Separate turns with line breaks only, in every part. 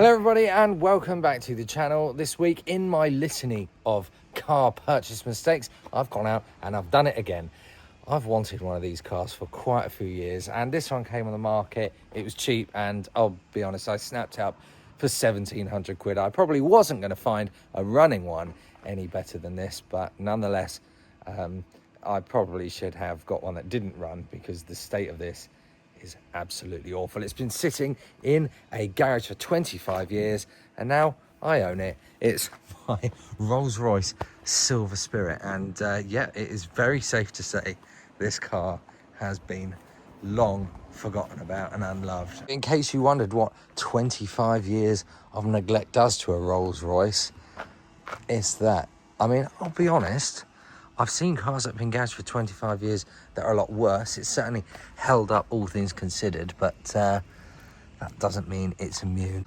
Hello everybody and welcome back to the channel. This week in my litany of car purchase mistakes, I've gone out and I've done it again. I've wanted one of these cars for quite a few years and this one came on the market. It was cheap and I'll be honest, I snapped it up for 1,700 quid. I probably wasn't going to find a running one any better than this, but nonetheless, I probably should have got one that didn't run because the state of this is absolutely awful. It's been sitting in a garage for 25 years and now I own it. It's my Rolls-Royce Silver Spirit and yeah, it is very safe to say this car has been long forgotten about and unloved. In case you wondered what 25 years of neglect does to a Rolls-Royce, it's that. I mean, I'll be honest, I've seen cars that have been garaged for 25 years that are a lot worse. It's certainly held up, all things considered, but that doesn't mean it's immune.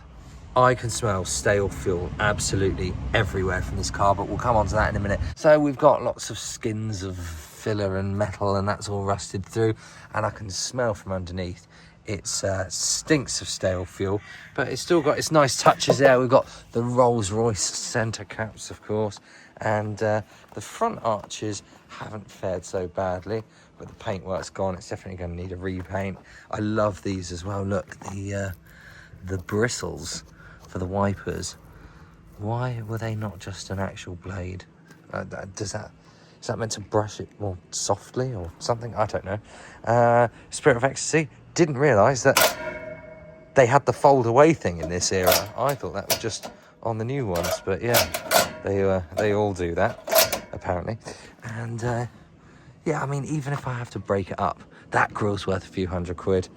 I can smell stale fuel absolutely everywhere from this car, but we'll come on to that in a minute. So we've got lots of skins of filler and metal, and that's all rusted through, and I can smell from underneath. It stinks of stale fuel, but it's still got its nice touches there. We've got the Rolls-Royce centre caps, of course, and the front arches haven't fared so badly, but the paintwork's gone. It's definitely going to need a repaint. I love these as well. Look, the bristles for the wipers. Why were they not just an actual blade? Is that meant to brush it more softly or something? I don't know. Spirit of Ecstasy. Didn't realise that they had the fold away thing in this era. I thought that was just on the new ones, but yeah, they all do that apparently. And yeah, I mean, even if I have to break it up, that grill's worth a few hundred quid.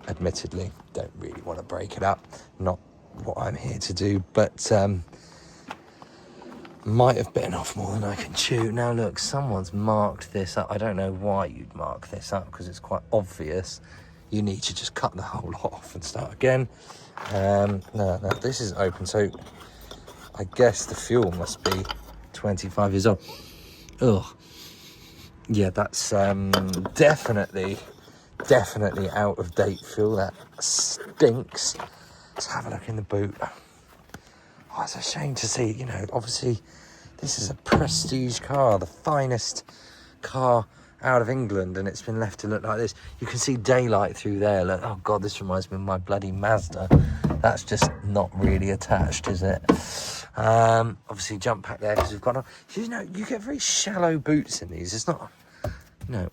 Admittedly, don't really want to break it up. Not what I'm here to do, but might have bitten off more than I can chew. Now look, someone's marked this up. I don't know why you'd mark this up because it's quite obvious. You need to just cut the whole lot off and start again. No, this is open, so I guess the fuel must be 25 years old. Ugh. Yeah, that's definitely out of date fuel. That stinks. Let's have a look in the boot. Oh, it's a shame to see, you know, obviously this is a prestige car, the finest car out of England, and it's been left to look like this. You can see daylight through there. Look, oh God, this reminds me of my bloody Mazda. That's just not really attached, is it? Obviously jump pack there because we've got, you know, you get very shallow boots in these. It's not, you know,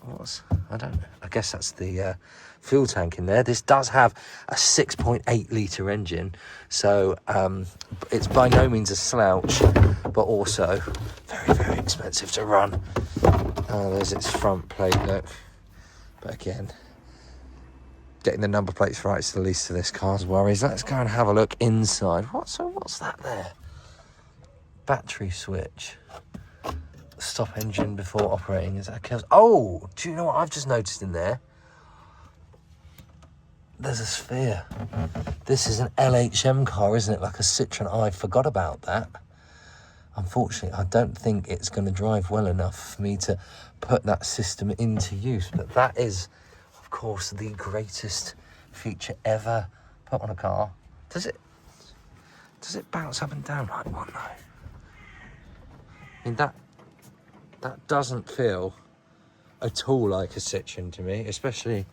I don't know. I guess that's the fuel tank in there. This does have a 6.8 litre engine, so it's by no means a slouch, but also very, very expensive to run. There's its front plate, look. But again, getting the number plates right is the least of this car's worries. Let's go and have a look inside. What's that there? Battery switch. Stop engine before operating. Is that a... Oh, do you know what I've just noticed in there? There's a sphere. This is an LHM car, isn't it? Like a Citroen. I forgot about that. Unfortunately, I don't think it's going to drive well enough for me to put that system into use. But that is, of course, the greatest feature ever put on a car. Does it bounce up and down like one, though? I mean, that doesn't feel at all like a Citroen to me, especially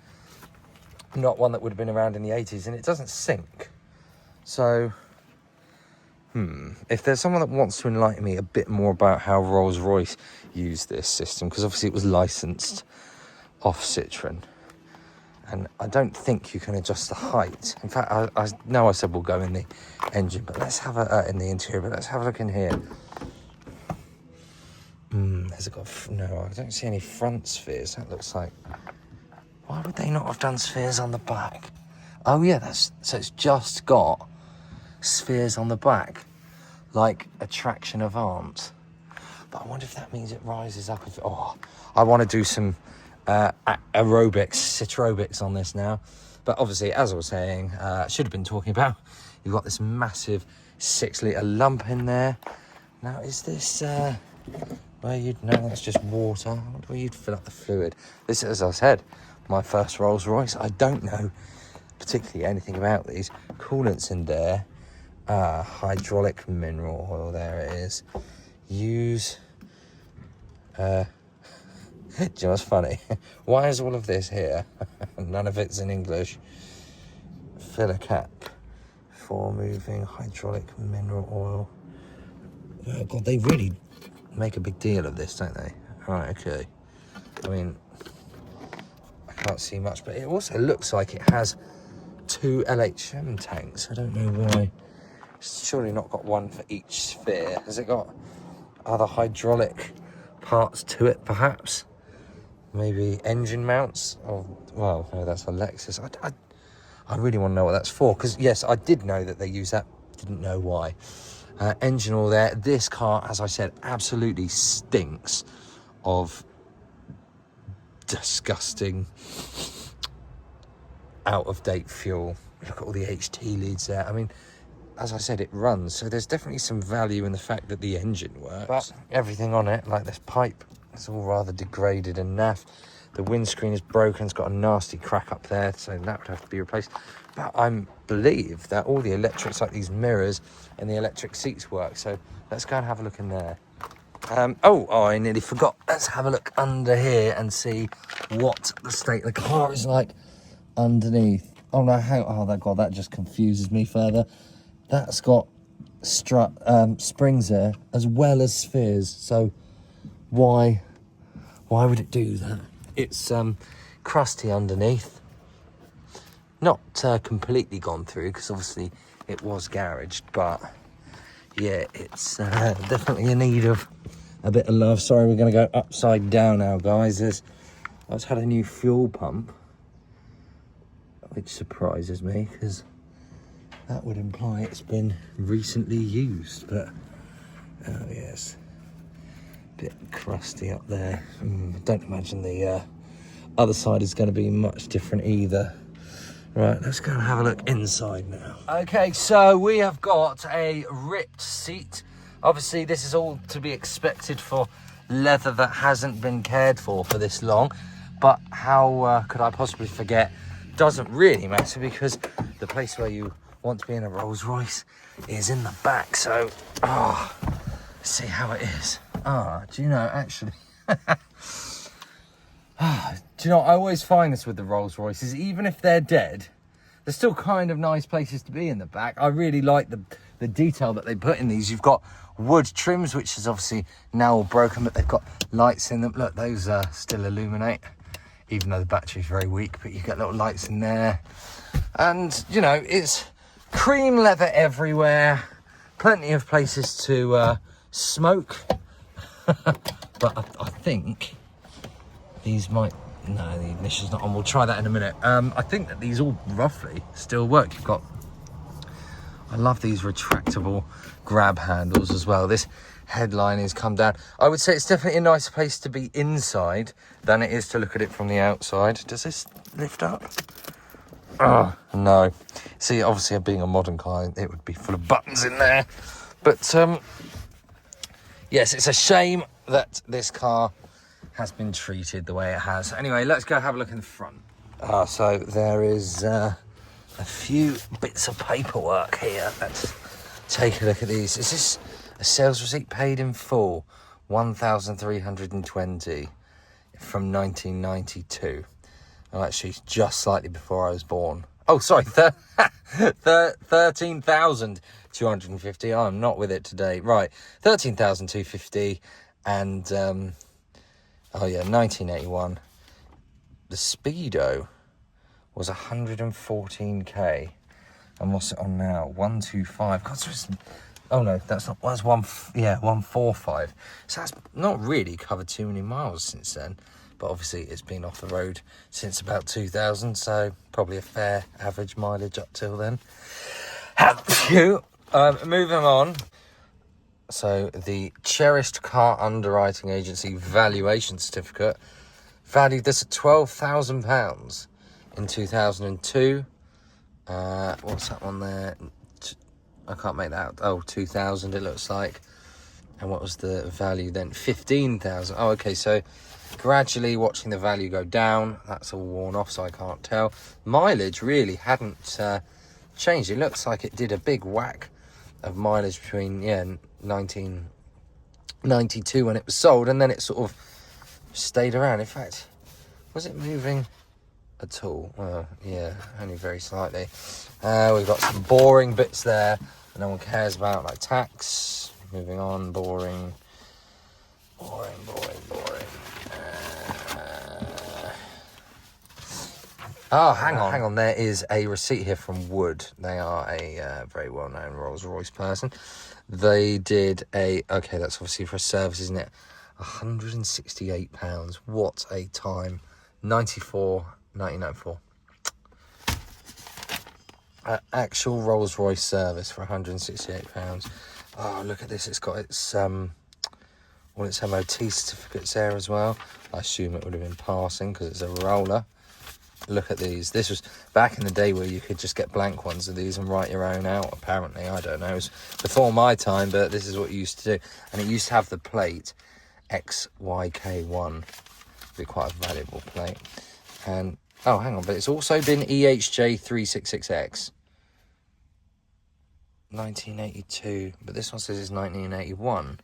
not one that would have been around in the 80s, and it doesn't sink. So, if there's someone that wants to enlighten me a bit more about how Rolls-Royce used this system, because obviously it was licensed off Citroen, and I don't think you can adjust the height. In fact, I know I said we'll go in the engine, but let's have in the interior, but let's have a look in here. Has it got... No, I don't see any front spheres. That looks like... Why would they not have done spheres on the back? Oh yeah, so it's just got spheres on the back, like a traction avant. But I wonder if that means it rises up. I want to do some citrobics on this now. But obviously, as I was saying, should have been talking about, you've got this massive 6 litre lump in there. Now, is this... Well, you'd know that's just water. I wonder where you'd fill up the fluid. This, as I said, my first Rolls-Royce. I don't know particularly anything about these. Coolant's in there. Hydraulic mineral oil, there it is. Use, do you know what's funny? Why is all of this here? None of it's in English. Fill a cap for moving hydraulic mineral oil. Oh God, they really make a big deal of this, don't they? Right, okay. I mean, I can't see much, but it also looks like it has 2 LHM tanks. I don't know why. It's surely not got one for each sphere. Has it got other hydraulic parts to it, perhaps? Maybe engine mounts? Oh, well, no, that's a Lexus. I really want to know what that's for, because, yes, I did know that they use that. Didn't know why. Engine all there. This car, as I said, absolutely stinks of disgusting, out-of-date fuel. Look at all the HT leads there. I mean, as I said, it runs, so there's definitely some value in the fact that the engine works. But everything on it, like this pipe, it's all rather degraded and naff. The windscreen is broken, it's got a nasty crack up there, so that would have to be replaced. But I believe that all the electrics, like these mirrors and the electric seats, work. So let's go and have a look in there. Oh, I nearly forgot. Let's have a look under here and see what the state of the car is like underneath. Oh no, oh God, that just confuses me further. That's got springs there as well as spheres. So why would it do that? It's crusty underneath. Not completely gone through, because obviously it was garaged, but yeah, it's definitely in need of a bit of love. Sorry, we're going to go upside down now, guys. I just had a new fuel pump, which surprises me, because that would imply it's been recently used. But oh yes, a bit crusty up there. Don't imagine the other side is going to be much different either. Right, let's go and have a look inside now. Okay, so we have got a ripped seat. Obviously, this is all to be expected for leather that hasn't been cared for this long. But how could I possibly forget? Doesn't really matter, because the place where you want to be in a Rolls-Royce is in the back. So, let's see how it is. Do you know, actually... Do you know, I always find this with the Rolls-Royces, even if they're dead, they're still kind of nice places to be in the back. I really like the detail that they put in these. You've got wood trims, which is obviously now all broken, but they've got lights in them. Look, those still illuminate, even though the battery's very weak, but you get little lights in there. And, you know, it's cream leather everywhere, plenty of places to smoke. But I think these might... No, the ignition's not on. We'll try that in a minute. I think that these all roughly still work. You've got... I love these retractable grab handles as well. This headline has come down. I would say it's definitely a nicer place to be inside than it is to look at it from the outside. Does this lift up? Oh, no. See, obviously, being a modern car, it would be full of buttons in there. But, yes, it's a shame that this car has been treated the way it has. Anyway, let's go have a look in the front. So there is a few bits of paperwork here. Let's take a look at these. Is this a sales receipt paid in full? 1,320 from 1992. Oh, actually, just slightly before I was born. Oh, sorry, 13,250. I'm not with it today. Right, 13,250 and... oh yeah, 1981. The Speedo was 114k. And what's it on now? 125. God, so it's... Oh no, that's not... That's 145. So that's not really covered too many miles since then. But obviously it's been off the road since about 2000. So probably a fair average mileage up till then. Moving on. So the Cherished Car Underwriting Agency Valuation Certificate valued this at £12,000 in 2002. What's that one there? I can't make that out. Oh, 2000 it looks like. And what was the value then? 15,000. Oh, okay, so gradually watching the value go down. That's all worn off, so I can't tell. Mileage really hadn't changed. It looks like it did a big whack of mileage between 1992 when it was sold, and then it sort of stayed around. In fact, was it moving at all? Yeah, only very slightly. We've got some boring bits there that no one cares about, like tax. Moving on, boring. Oh, hang on. There is a receipt here from Wood. They are a very well-known Rolls-Royce person. They did okay, that's obviously for a service, isn't it? £168. What a time. 1994. Actual Rolls-Royce service for £168. Oh, look at this. It's got its all its MOT certificates there as well. I assume it would have been passing because it's a roller. Look at these. This was back in the day where you could just get blank ones of these and write your own out, apparently. I don't know. It was before my time, but this is what you used to do. And it used to have the plate XYK1. Be quite a valuable plate. And, oh, hang on, but it's also been EHJ366X. 1982, but this one says it's 1981.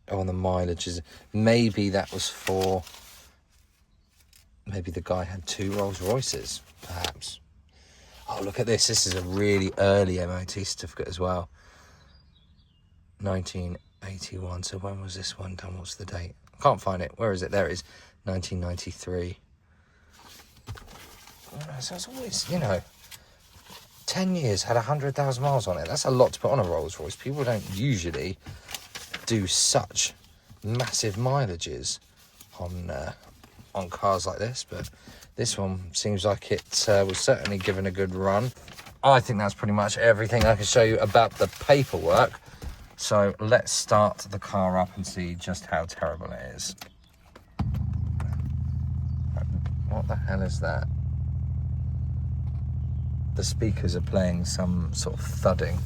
Oh, and the mileage is... Maybe that was for... Maybe the guy had 2 Rolls-Royces, perhaps. Oh, look at this. This is a really early MOT certificate as well. 1981. So when was this one done? What's the date? I can't find it. Where is it? There it is. 1993. So it's always, 10 years, had 100,000 miles on it. That's a lot to put on a Rolls-Royce. People don't usually do such massive mileages on cars like this, but this one seems like it was certainly given a good run. I think that's pretty much everything I can show you about the paperwork. So let's start the car up and see just how terrible it is. What the hell is that? The speakers are playing some sort of thudding.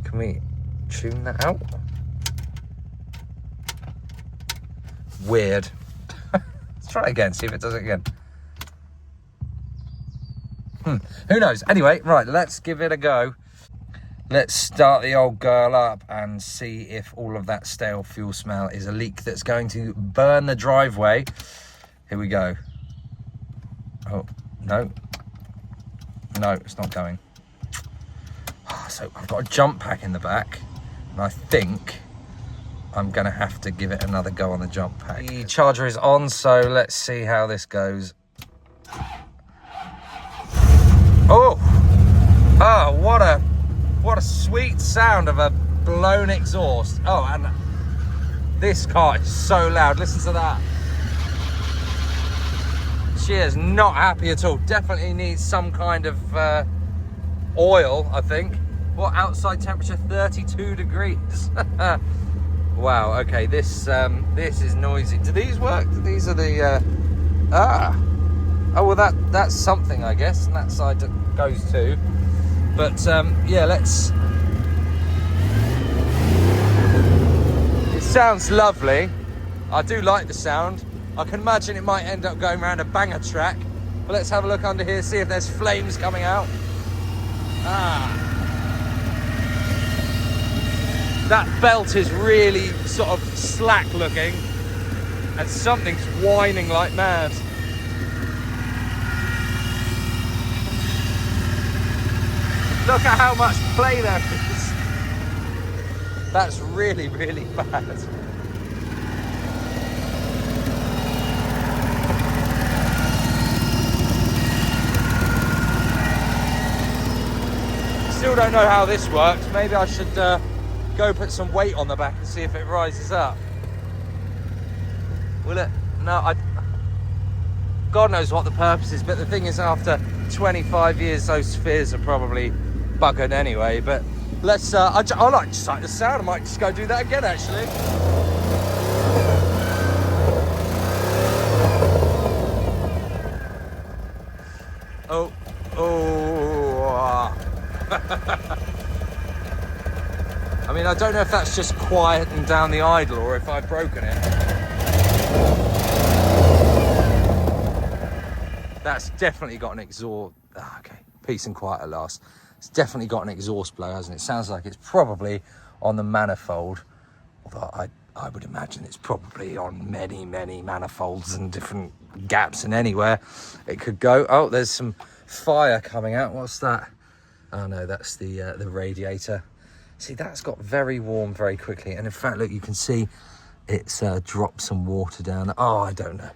Can we tune that out? Weird. Let's try it again, see if it does it again. Who knows? Anyway, right, let's give it a go. Let's start the old girl up and see if all of that stale fuel smell is a leak that's going to burn the driveway. Here we go. Oh, no. No, it's not going. So I've got a jump pack in the back, and I think I'm going to have to give it another go on the jump pack. The charger is on, so let's see how this goes. Oh! Oh, what a sweet sound of a blown exhaust. Oh, and this car is so loud. Listen to that. She is not happy at all. Definitely needs some kind of oil, I think. What, outside temperature? 32 degrees. Wow, okay, this is noisy. Do these work? These are the... Oh, well, that's something, I guess, and that side goes too. But, yeah, let's... It sounds lovely. I do like the sound. I can imagine it might end up going around a banger track. But let's have a look under here, see if there's flames coming out. That belt is really sort of slack looking. And something's whining like mad. Look at how much play there is. That's really, really bad. Still don't know how this works. Maybe I should go put some weight on the back and see if it rises up. Will it? No, God knows what the purpose is, but the thing is, after 25 years, those spheres are probably buggered anyway. But let's, I like the sound. I might just go do that again, actually. Oh. I mean, I don't know if that's just quieting down the idle or if I've broken it. That's definitely got an exhaust. Okay, peace and quiet at last. It's definitely got an exhaust blow, hasn't it? Sounds like it's probably on the manifold, although I would imagine it's probably on many manifolds and different gaps, and anywhere it could go. Oh, there's some fire coming out. What's that? Oh no, that's the radiator. See, that's got very warm very quickly, and in fact, look, you can see it's dropped some water down. Oh, I don't know.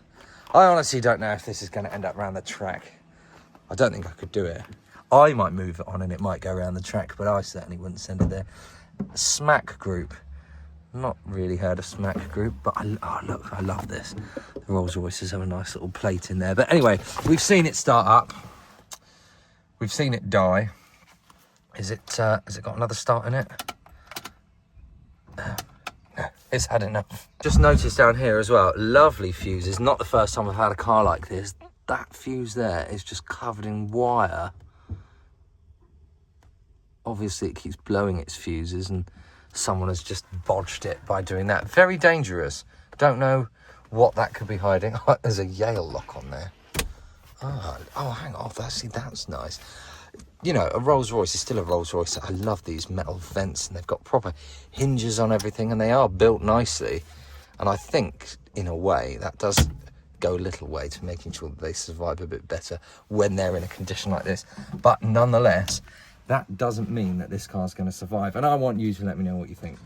I honestly don't know if this is going to end up around the track. I don't think I could do it. I might move it on and it might go around the track, but I certainly wouldn't send it there. Smack Group. Not really heard of Smack Group, but look, I love this. The Rolls-Royces have a nice little plate in there. But anyway, we've seen it start up. We've seen it die. Has it got another start in it? No, it's had enough. Just noticed down here as well, lovely fuses. Not the first time I've had a car like this. That fuse there is just covered in wire. Obviously it keeps blowing its fuses, and someone has just bodged it by doing that. Very dangerous. Don't know what that could be hiding. There's a Yale lock on there. Oh, hang on. That's nice. You know, a Rolls-Royce is still a Rolls-Royce. I love these metal vents, and they've got proper hinges on everything, and they are built nicely. And I think, in a way, that does go a little way to making sure that they survive a bit better when they're in a condition like this. But nonetheless, that doesn't mean that this car's going to survive. And I want you to let me know what you think.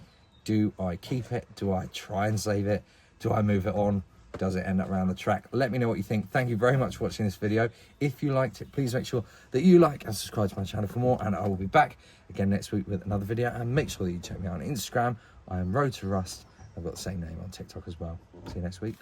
Do I keep it? Do I try and save it? Do I move it on? Does it end up around the track? Let me know what you think. Thank you very much for watching this video. If you liked it, please make sure that you like and subscribe to my channel for more. And I will be back again next week with another video. And make sure that you check me out on Instagram. I am Road to Rust. I've got the same name on TikTok as well. See you next week.